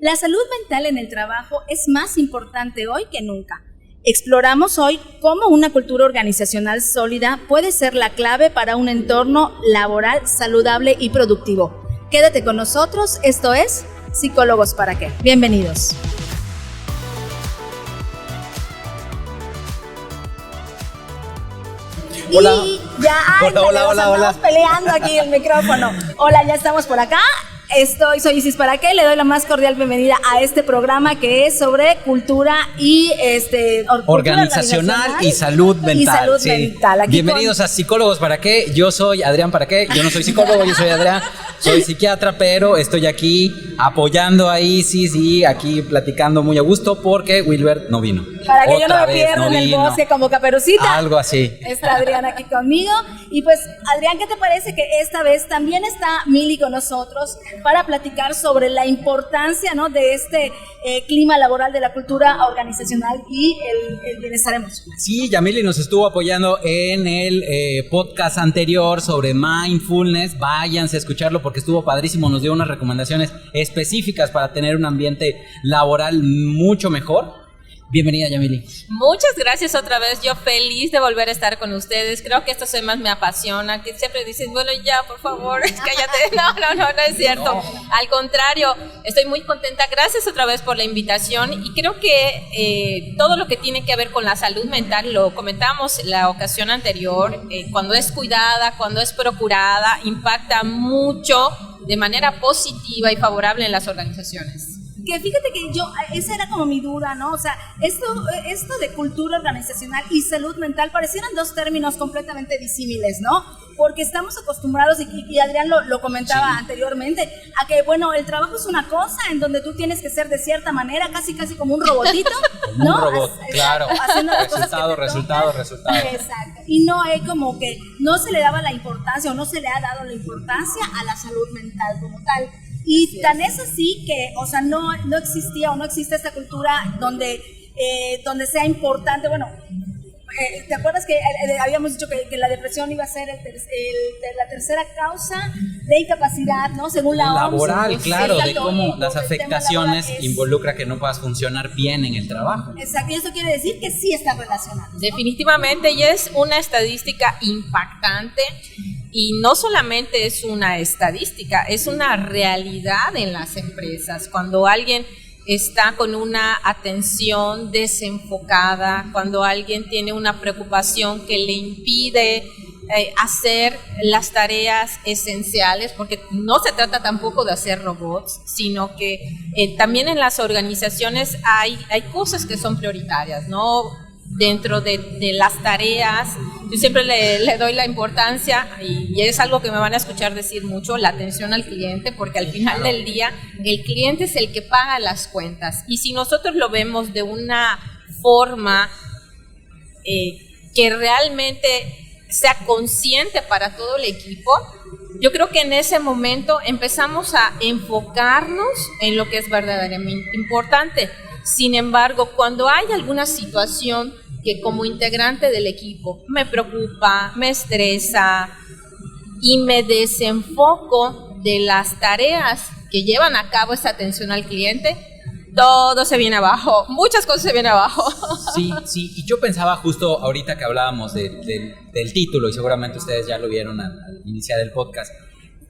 La salud mental en el trabajo es más importante hoy que nunca. Exploramos hoy cómo una cultura organizacional sólida puede ser la clave para un entorno laboral saludable y productivo. Quédate con nosotros, esto es Psicólogos para qué. Bienvenidos. Hola. Y ya, hola. Estamos peleando aquí el micrófono. Hola, ya estamos por acá. Soy Isis Para qué, le doy la más cordial bienvenida a este programa que es sobre cultura y organizacional y salud mental. Y salud mental. Bienvenidos a Psicólogos Para qué. Yo soy Adrián Para qué. Yo no soy psicólogo, yo soy Adrián. Soy psiquiatra, pero estoy aquí apoyando a Isis y aquí platicando muy a gusto porque Wilbert no vino. Para que yo no me pierda en el bosque como Caperucita. Algo así. Está Adrián aquí conmigo. Y pues, Adrián, ¿qué te parece que esta vez también está Mili con nosotros para platicar sobre la importancia, ¿no?, de este clima laboral, de la cultura organizacional y el bienestar emocional? Sí, Yamili nos estuvo apoyando en el podcast anterior sobre mindfulness. Váyanse a escucharlo porque estuvo padrísimo. Nos dio unas recomendaciones específicas para tener un ambiente laboral mucho mejor. Bienvenida, Yamili. Muchas gracias otra vez. Yo feliz de volver a estar con ustedes. Creo que estos temas me apasionan. Que siempre dicen, bueno, ya, por favor, cállate. No es cierto. No. Al contrario, estoy muy contenta. Gracias otra vez por la invitación. Y creo que todo lo que tiene que ver con la salud mental, lo comentamos la ocasión anterior, cuando es cuidada, cuando es procurada, impacta mucho de manera positiva y favorable en las organizaciones. Que fíjate que esa era como mi duda, ¿no? O sea, esto de cultura organizacional y salud mental parecieran dos términos completamente disímiles, ¿no? Porque estamos acostumbrados, y Adrián lo comentaba anteriormente, a que, bueno, el trabajo es una cosa en donde tú tienes que ser de cierta manera, casi como un robotito, ¿no? Un robot, claro. Haciendo las Resultado. Exacto. Y no es como que no se le daba la importancia o no se le ha dado la importancia a la salud mental como tal. Y tan es así que, o sea, no existía o no existe esta cultura donde sea importante. Bueno, ¿te acuerdas que habíamos dicho que la depresión iba a ser la tercera causa de incapacidad, ¿no? Según la OMS. Laboral, claro, exacto, de cómo las afectaciones involucra que no puedas funcionar bien en el trabajo. Exacto, y eso quiere decir que sí está relacionado, ¿no? Definitivamente, y es una estadística impactante. Y no solamente es una estadística, es una realidad en las empresas. Cuando alguien está con una atención desenfocada, cuando alguien tiene una preocupación que le impide hacer las tareas esenciales, porque no se trata tampoco de hacer robots, sino que también en las organizaciones hay cosas que son prioritarias, ¿no? Dentro de las tareas, yo siempre le doy la importancia, y es algo que me van a escuchar decir mucho, la atención al cliente, porque al final del día el cliente es el que paga las cuentas, y si nosotros lo vemos de una forma que realmente sea consciente para todo el equipo, yo creo que en ese momento empezamos a enfocarnos en lo que es verdaderamente importante. Sin embargo, cuando hay alguna situación que como integrante del equipo me preocupa, me estresa y me desenfoco de las tareas que llevan a cabo esta atención al cliente, todo se viene abajo, muchas cosas se vienen abajo. Sí, y yo pensaba justo ahorita que hablábamos del título, y seguramente ustedes ya lo vieron al iniciar el podcast,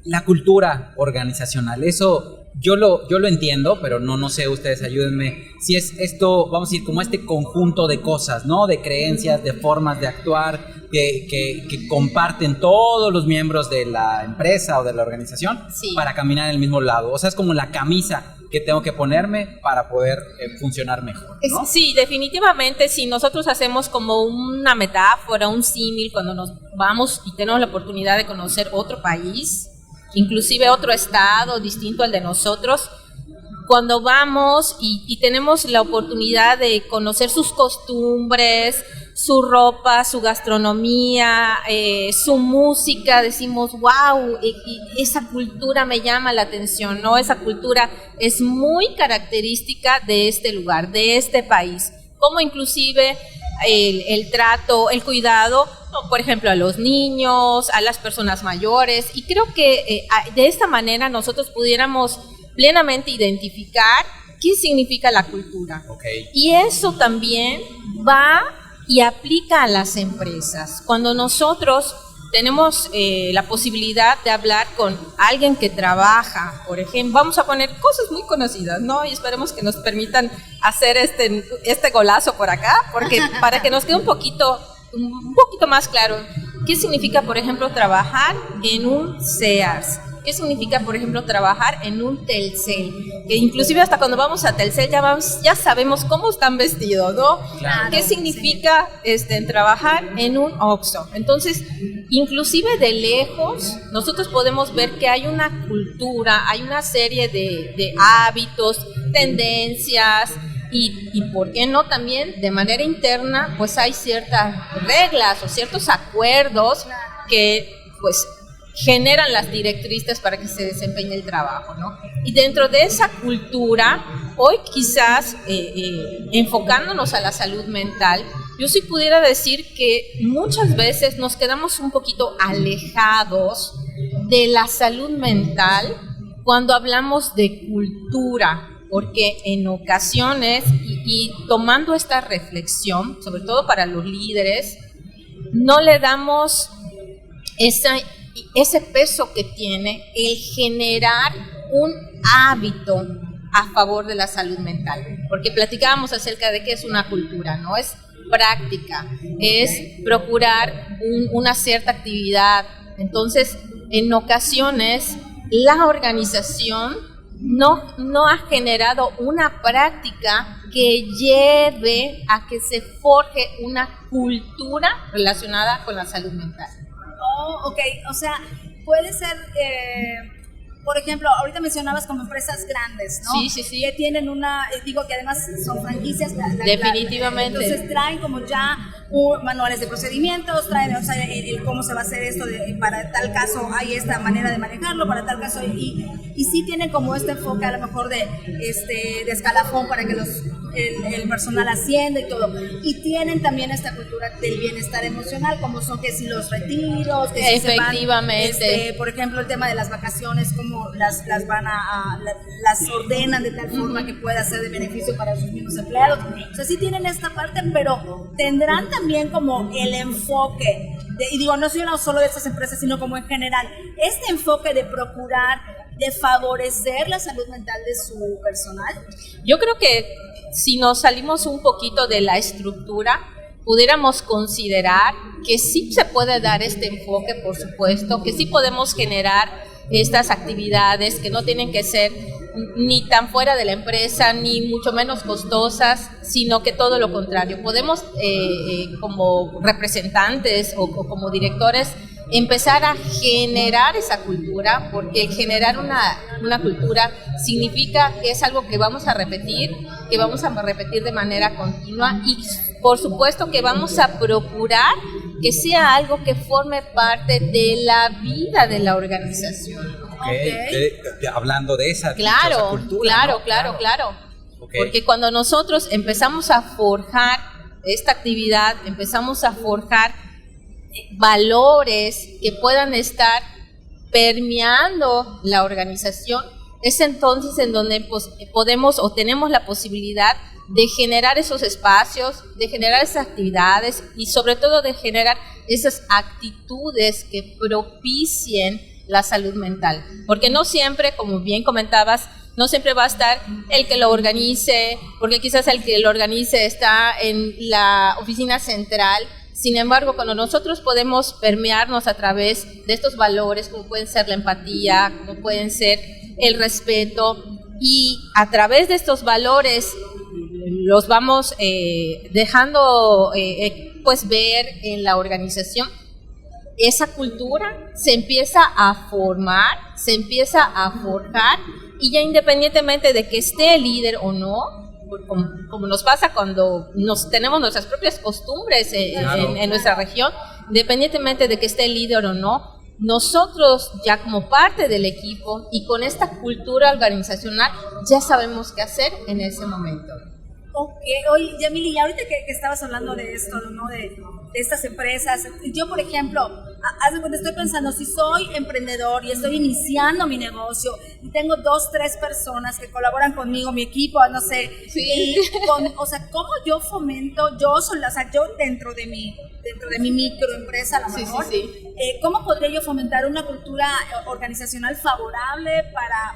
la cultura organizacional, eso yo lo entiendo, pero no sé, ustedes ayúdenme, si es esto, vamos a decir, como este conjunto de cosas, ¿no? De creencias, de formas de actuar, que comparten todos los miembros de la empresa o de la organización, sí, para caminar en el mismo lado. O sea, es como la camisa que tengo que ponerme para poder funcionar mejor, ¿no? Sí, definitivamente, si nosotros hacemos como una metáfora, un símil, cuando nos vamos y tenemos la oportunidad de conocer otro país, inclusive otro estado distinto al de nosotros, cuando vamos y tenemos la oportunidad de conocer sus costumbres, su ropa, su gastronomía, su música, decimos, wow, esa cultura me llama la atención, ¿no? Esa cultura es muy característica de este lugar, de este país, como inclusive el trato, el cuidado, ¿no? Por ejemplo, a los niños, a las personas mayores, y creo que de esta manera nosotros pudiéramos plenamente identificar qué significa la cultura. Okay. Y eso también va y aplica a las empresas. Cuando nosotros tenemos la posibilidad de hablar con alguien que trabaja, por ejemplo, vamos a poner cosas muy conocidas, ¿no? Y esperemos que nos permitan hacer este golazo por acá, porque para que nos quede un poquito más claro, ¿qué significa, por ejemplo, trabajar en un Sears? ¿Qué significa, por ejemplo, trabajar en un Telcel? Que inclusive hasta cuando vamos a Telcel ya sabemos cómo están vestidos, ¿no? Claro. ¿Qué significa trabajar en un Oxxo? Entonces, inclusive de lejos, nosotros podemos ver que hay una cultura, hay una serie de hábitos, tendencias, y por qué no también de manera interna, pues hay ciertas reglas o ciertos acuerdos que pues generan las directrices para que se desempeñe el trabajo, ¿no? Y dentro de esa cultura, hoy quizás enfocándonos a la salud mental, yo sí pudiera decir que muchas veces nos quedamos un poquito alejados de la salud mental cuando hablamos de cultura, porque en ocasiones, y tomando esta reflexión, sobre todo para los líderes, no le damos ese peso que tiene el generar un hábito a favor de la salud mental, porque platicábamos acerca de qué es una cultura, ¿no? Es práctica, es procurar una cierta actividad. Entonces, en ocasiones, la organización no ha generado una práctica que lleve a que se forje una cultura relacionada con la salud mental. Oh, ok, o sea, puede ser, por ejemplo, ahorita mencionabas como empresas grandes, ¿no? Sí. Que tienen digo que además son franquicias. Definitivamente. Entonces traen como ya manuales de procedimientos, traen, o sea, el cómo se va a hacer esto, para tal caso hay esta manera de manejarlo, para tal caso, y sí tienen como este enfoque a lo mejor de escalafón para que el personal ascienda y todo. Y tienen también esta cultura del bienestar emocional, como son que si los retiros, que si efectivamente se van, por ejemplo, el tema de las vacaciones, como las ordenan de tal forma que pueda ser de beneficio para sus mismos empleados. O sea, sí tienen esta parte, pero tendrán también como el enfoque, y digo, no soy solo de estas empresas, sino como en general, este enfoque de procurar, de favorecer la salud mental de su personal. Yo creo que si nos salimos un poquito de la estructura, pudiéramos considerar que sí se puede dar este enfoque, por supuesto, que sí podemos generar estas actividades que no tienen que ser ni tan fuera de la empresa, ni mucho menos costosas, sino que todo lo contrario. Podemos, como representantes o como directores, empezar a generar esa cultura, porque generar una cultura significa que es algo que vamos a repetir de manera continua, y por supuesto que vamos a procurar que sea algo que forme parte de la vida de la organización. Hablando de esa cultura. Claro. Okay. Porque cuando nosotros empezamos a forjar esta actividad, empezamos a forjar valores que puedan estar permeando la organización, es entonces en donde podemos o tenemos la posibilidad de generar esos espacios, de generar esas actividades y sobre todo de generar esas actitudes que propicien la salud mental. Porque no siempre, como bien comentabas, no siempre va a estar el que lo organice, porque quizás el que lo organice está en la oficina central. Sin embargo, cuando nosotros podemos permearnos a través de estos valores, como pueden ser la empatía, como pueden ser el respeto, y a través de estos valores los vamos dejando pues ver en la organización, esa cultura se empieza a formar, se empieza a forjar, y ya independientemente de que esté el líder o no, como nos pasa cuando tenemos nuestras propias costumbres en nuestra región, independientemente de que esté el líder o no, nosotros ya como parte del equipo y con esta cultura organizacional ya sabemos qué hacer en ese momento. Ok, oye, Yamili, y ahorita que estabas hablando de esto, ¿no? estas empresas. Yo, por ejemplo, haz de cuenta, estoy pensando, si soy emprendedor y estoy iniciando mi negocio y tengo 2, 3 personas que colaboran conmigo, mi equipo, no sé, sí. O sea, ¿cómo yo fomento, yo dentro de mi microempresa, a lo mejor, ¿cómo podría yo fomentar una cultura organizacional favorable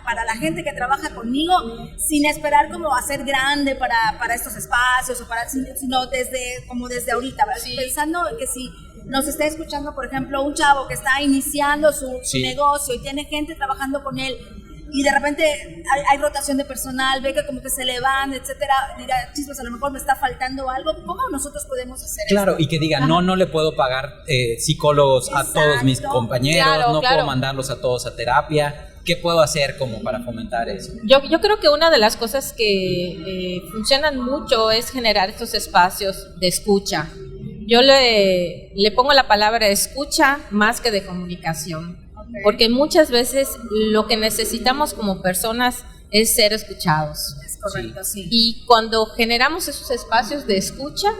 para la gente que trabaja conmigo, sin esperar como hacer grande para estos espacios, sino desde ahorita, pensando que si nos está escuchando, por ejemplo, un chavo que está iniciando su negocio y tiene gente trabajando con él, y de repente hay rotación de personal, ve que como que se le van, etcétera, dirá, chispas, a lo mejor me está faltando algo. ¿Cómo nosotros podemos hacer eso? Claro, y que digan, no le puedo pagar psicólogos a todos mis compañeros, puedo mandarlos a todos a terapia. ¿Qué puedo hacer como para fomentar eso? Yo creo que una de las cosas que funcionan mucho es generar estos espacios de escucha. Yo le pongo la palabra escucha más que de comunicación. Porque muchas veces lo que necesitamos como personas es ser escuchados. Es correcto, sí. Y cuando generamos esos espacios de escucha,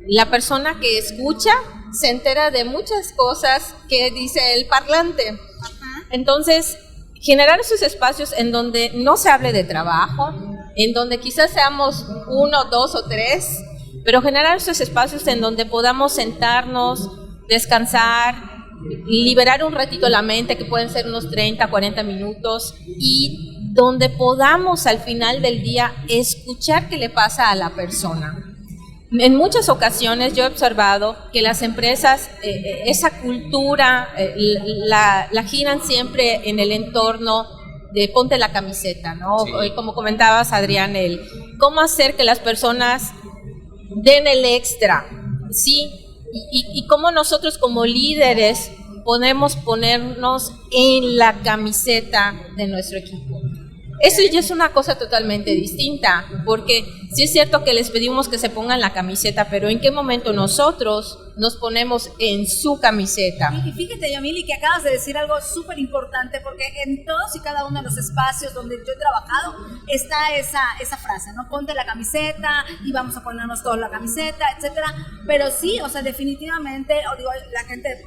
la persona que escucha se entera de muchas cosas que dice el parlante. Ajá. Entonces, generar esos espacios en donde no se hable de trabajo, en donde quizás seamos 1, 2 o 3, pero generar esos espacios en donde podamos sentarnos, descansar, liberar un ratito la mente, que pueden ser unos 30, 40 minutos, y donde podamos al final del día escuchar qué le pasa a la persona. En muchas ocasiones yo he observado que las empresas, esa cultura, la giran siempre en el entorno de ponte la camiseta, ¿no? Sí. Como comentabas, Adrián, cómo hacer que las personas den el extra, ¿sí? Y cómo nosotros como líderes podemos ponernos en la camiseta de nuestro equipo. Eso ya es una cosa totalmente distinta, porque sí es cierto que les pedimos que se pongan la camiseta, pero ¿en qué momento nosotros nos ponemos en su camiseta? Y fíjate, Yamili, que acabas de decir algo súper importante, porque en todos y cada uno de los espacios donde yo he trabajado está esa frase, ¿no? Ponte la camiseta y vamos a ponernos todos la camiseta, etcétera. Pero sí, o sea, definitivamente, la gente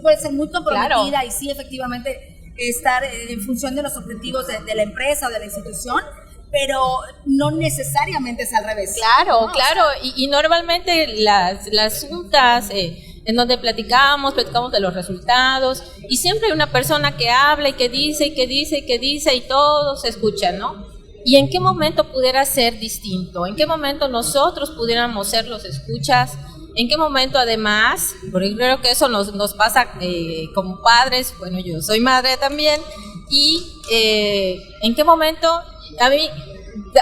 puede ser muy comprometida, claro, y sí, efectivamente, estar en función de los objetivos de la empresa o de la institución, pero no necesariamente es al revés. Claro, ¿no? Claro, y normalmente las juntas en donde platicamos de los resultados, y siempre hay una persona que habla y que dice y todos se escuchan, ¿no? ¿Y en qué momento pudiera ser distinto? ¿En qué momento nosotros pudiéramos ser los escuchas? ¿En qué momento además? Porque creo que eso nos pasa como padres, bueno, yo soy madre también, y ¿en qué momento? A mí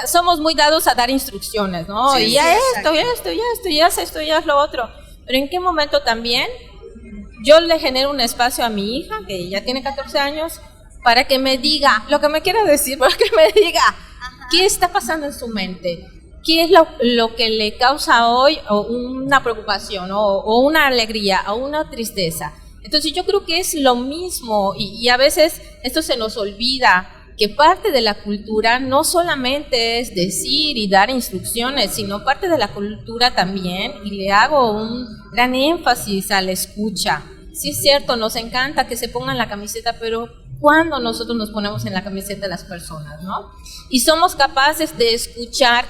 somos muy dados a dar instrucciones, ¿no? Sí, y ya sí, esto, ya esto, ya es lo otro. Pero ¿en qué momento también yo le genero un espacio a mi hija, que ya tiene 14 años, para que me diga lo que me quiera decir, para que me diga, ajá, qué está pasando en su mente? ¿Qué es lo que le causa hoy una preocupación o una alegría o una tristeza? Entonces yo creo que es lo mismo, y a veces esto se nos olvida, que parte de la cultura no solamente es decir y dar instrucciones, sino parte de la cultura también, y le hago un gran énfasis a la escucha. Sí es cierto, nos encanta que se pongan la camiseta, pero ¿cuándo nosotros nos ponemos en la camiseta de las personas, no? Y somos capaces de escuchar.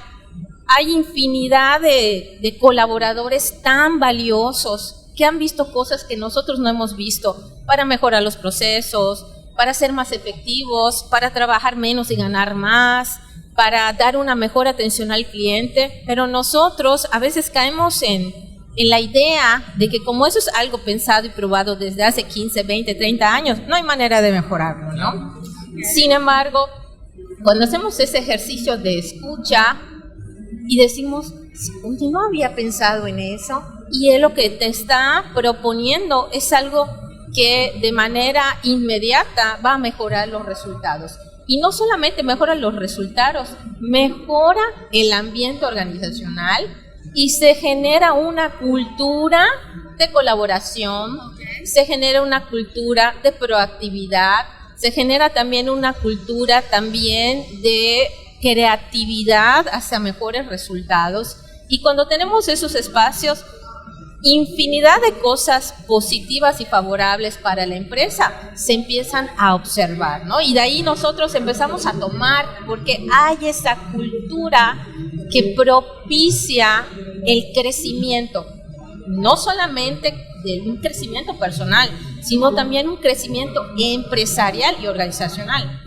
Hay infinidad de colaboradores tan valiosos que han visto cosas que nosotros no hemos visto para mejorar los procesos, para ser más efectivos, para trabajar menos y ganar más, para dar una mejor atención al cliente, pero nosotros a veces caemos en la idea de que como eso es algo pensado y probado desde hace 15, 20, 30 años, no hay manera de mejorarlo, ¿no? Sin embargo, cuando hacemos ese ejercicio de escucha, y decimos, oye, no había pensado en eso, y él lo que te está proponiendo es algo que de manera inmediata va a mejorar los resultados. Y no solamente mejora los resultados, mejora el ambiente organizacional y se genera una cultura de colaboración, se genera una cultura de proactividad, se genera también una cultura también de creatividad hacia mejores resultados. Y cuando tenemos esos espacios, infinidad de cosas positivas y favorables para la empresa se empiezan a observar, ¿no? Y de ahí nosotros empezamos a tomar, porque hay esa cultura que propicia el crecimiento, no solamente de un crecimiento personal, sino también un crecimiento empresarial y organizacional.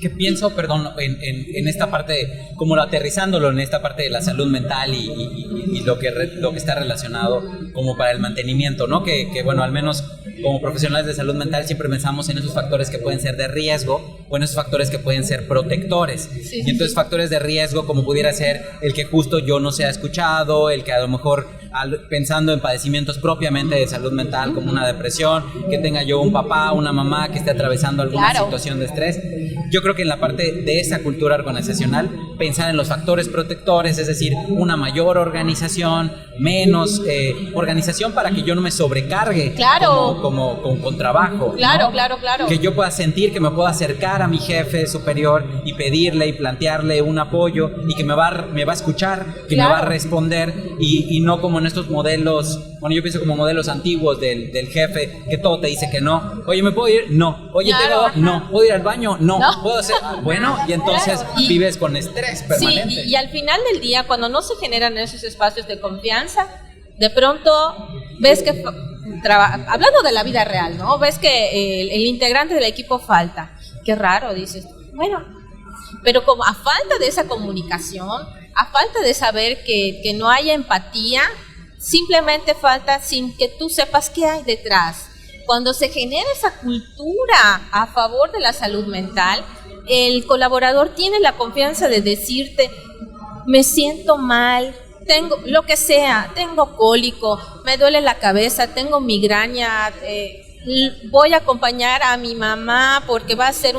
Que pienso, perdón, en esta parte, como lo aterrizándolo en esta parte de la salud mental y lo que está relacionado como para el mantenimiento, ¿no? Que bueno, al menos como profesionales de salud mental siempre pensamos en esos factores que pueden ser de riesgo o en esos factores que pueden ser protectores. Sí, y entonces factores de riesgo como pudiera ser el que justo yo no sea escuchado, el que a lo mejor pensando en padecimientos propiamente de salud mental como una depresión, que tenga yo un papá, una mamá que esté atravesando alguna situación de estrés. Yo creo que en la parte de esa cultura organizacional, pensar en los factores protectores, es decir, una mayor organización, menos organización para que yo no me sobrecargue con trabajo. Claro, ¿no? claro. Que yo pueda sentir que me puedo acercar a mi jefe superior y pedirle y plantearle un apoyo y que me va a escuchar, que me va a responder y no como en estos modelos, bueno, yo pienso como modelos antiguos del jefe, que todo te dice que no. Oye, ¿me puedo ir? No. Oye, no. ¿Puedo ir al baño? No. ¿Puedo hacer? Bueno, y entonces vives con estrés permanente. Sí, y al final del día, cuando no se generan esos espacios de confianza, de pronto ves que, hablando de la vida real, ¿no? Ves que el integrante del equipo falta. Qué raro, dices. Bueno, pero como a falta de esa comunicación, a falta de saber que no haya empatía, simplemente falta sin que tú sepas qué hay detrás. Cuando se genera esa cultura a favor de la salud mental, el colaborador tiene la confianza de decirte, me siento mal, tengo lo que sea, tengo cólico, me duele la cabeza, tengo migraña, voy a acompañar a mi mamá porque va a hacer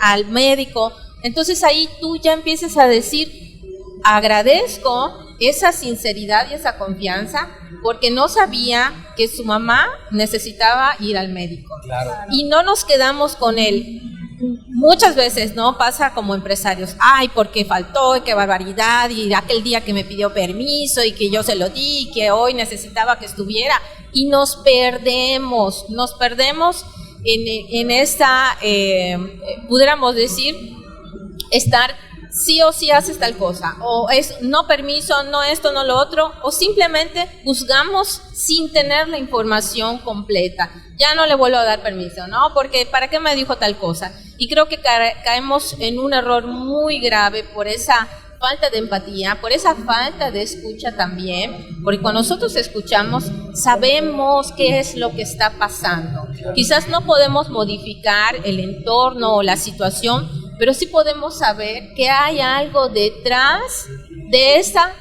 al médico. Entonces ahí tú ya empiezas a decir, agradezco esa sinceridad y esa confianza porque no sabía que su mamá necesitaba ir al médico. Claro. Y no nos quedamos con él. Muchas veces, ¿no? Pasa como empresarios, ay, porque faltó, qué barbaridad, y aquel día que me pidió permiso y que yo se lo di, que hoy necesitaba que estuviera, y nos perdemos en esta, pudiéramos decir, estar sí o sí haces tal cosa, o es no permiso, no esto, no lo otro, o simplemente juzgamos sin tener la información completa. Ya no le vuelvo a dar permiso, ¿no? Porque ¿para qué me dijo tal cosa? Y creo que caemos en un error muy grave por esa falta de empatía, por esa falta de escucha también, porque cuando nosotros escuchamos sabemos qué es lo que está pasando. Quizás no podemos modificar el entorno o la situación, pero sí podemos saber que hay algo detrás de esa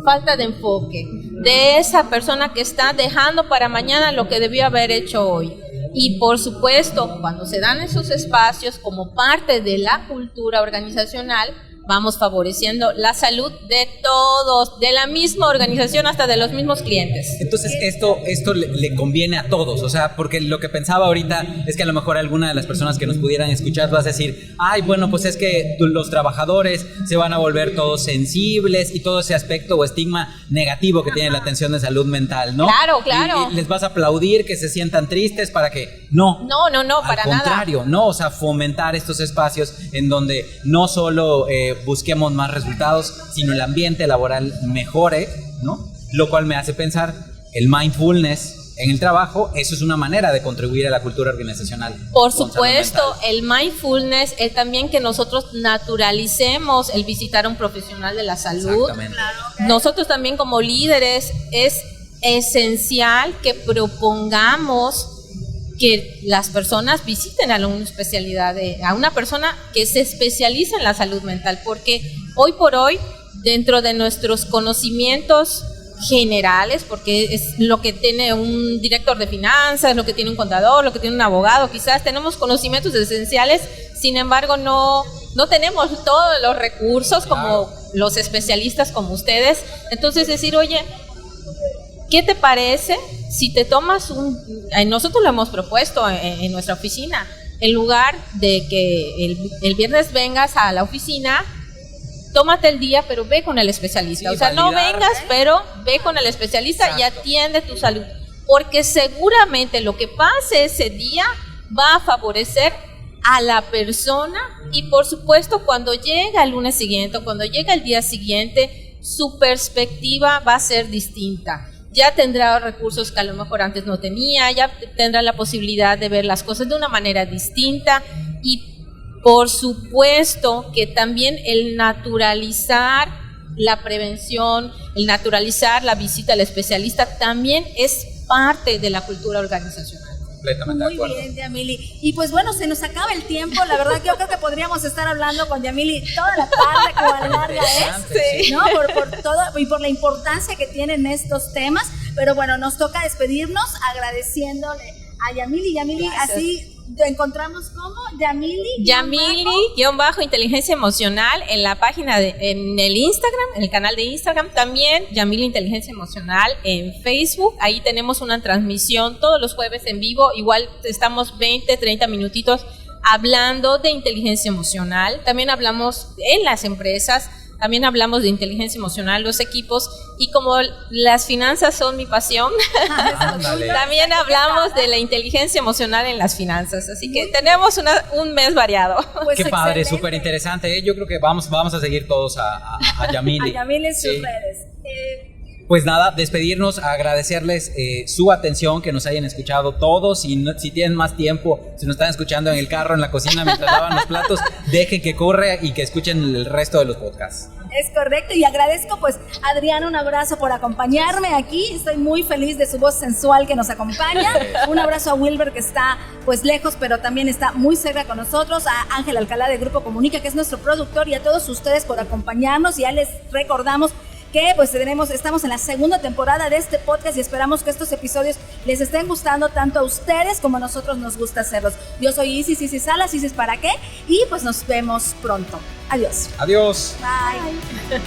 falta de enfoque, de esa persona que está dejando para mañana lo que debió haber hecho hoy. Y por supuesto, cuando se dan esos espacios como parte de la cultura organizacional, vamos favoreciendo la salud de todos, de la misma organización hasta de los mismos clientes. Entonces esto le conviene a todos, o sea, porque lo que pensaba ahorita es que a lo mejor alguna de las personas que nos pudieran escuchar vas a decir, ay, bueno, pues es que los trabajadores se van a volver todos sensibles y todo ese aspecto o estigma negativo que tiene la atención de salud mental, ¿no? Claro. Y les vas a aplaudir que se sientan tristes para que no, para nada. Al contrario, no, o sea, fomentar estos espacios en donde no solo busquemos más resultados, sino el ambiente laboral mejore, ¿no? Lo cual me hace pensar el mindfulness en el trabajo, eso es una manera de contribuir a la cultura organizacional. Por supuesto, el mindfulness, el también que nosotros naturalicemos el visitar a un profesional de la salud. Exactamente. Nosotros también como líderes es esencial que propongamos que las personas visiten a una especialidad, a una persona que se especializa en la salud mental, porque hoy por hoy, dentro de nuestros conocimientos generales, porque es lo que tiene un director de finanzas, lo que tiene un contador, lo que tiene un abogado, quizás tenemos conocimientos esenciales, sin embargo no tenemos todos los recursos como los especialistas como ustedes. Entonces decir, oye, ¿qué te parece si te tomas nosotros lo hemos propuesto en nuestra oficina, en lugar de que el viernes vengas a la oficina, tómate el día, pero ve con el especialista. Sí, o sea, no validar, vengas, pero ve con el especialista y atiende tu salud. Porque seguramente lo que pase ese día va a favorecer a la persona y por supuesto cuando llega el lunes siguiente o cuando llega el día siguiente, su perspectiva va a ser distinta. Ya tendrá recursos que a lo mejor antes no tenía, ya tendrá la posibilidad de ver las cosas de una manera distinta y por supuesto que también el naturalizar la prevención, el naturalizar la visita al especialista también es parte de la cultura organizacional. Completamente de acuerdo. Muy bien, Yamili. Y pues bueno, se nos acaba el tiempo. La verdad que yo creo que podríamos estar hablando con Yamili toda la tarde, cuán larga es, Sí. ¿no? Por todo y por la importancia que tienen estos temas. Pero bueno, nos toca despedirnos agradeciéndole a Yamili. Yamili, Gracias. así te encontramos como Yamili-inteligencia emocional en la página en el Instagram, en el canal de Instagram, también Yamili Inteligencia Emocional en Facebook. Ahí tenemos una transmisión todos los jueves en vivo, igual estamos 20-30 minutitos hablando de inteligencia emocional. También hablamos en las empresas, también hablamos de inteligencia emocional, los equipos, y como las finanzas son mi pasión, Ándale. también hablamos de la inteligencia emocional en las finanzas, así que tenemos un mes variado. Pues Qué padre, excelente. súper interesante. Yo creo que vamos a seguir todos a Yamili. A Yamili en sus Sí. redes. Pues nada, despedirnos, agradecerles su atención, que nos hayan escuchado todos. Si tienen más tiempo, si nos están escuchando en el carro, en la cocina, mientras lavan los platos, dejen que corra y que escuchen el resto de los podcasts. Es correcto, y agradezco pues a Adriana, un abrazo por acompañarme aquí, estoy muy feliz de su voz sensual que nos acompaña, un abrazo a Wilber que está pues lejos pero también está muy cerca con nosotros, a Ángel Alcalá de Grupo Comunica que es nuestro productor y a todos ustedes por acompañarnos. Y ya les recordamos que pues estamos en la segunda temporada de este podcast y esperamos que estos episodios les estén gustando tanto a ustedes como a nosotros nos gusta hacerlos. Yo soy Isis Salas, Isis para qué, y pues nos vemos pronto. Adiós. Adiós. Bye.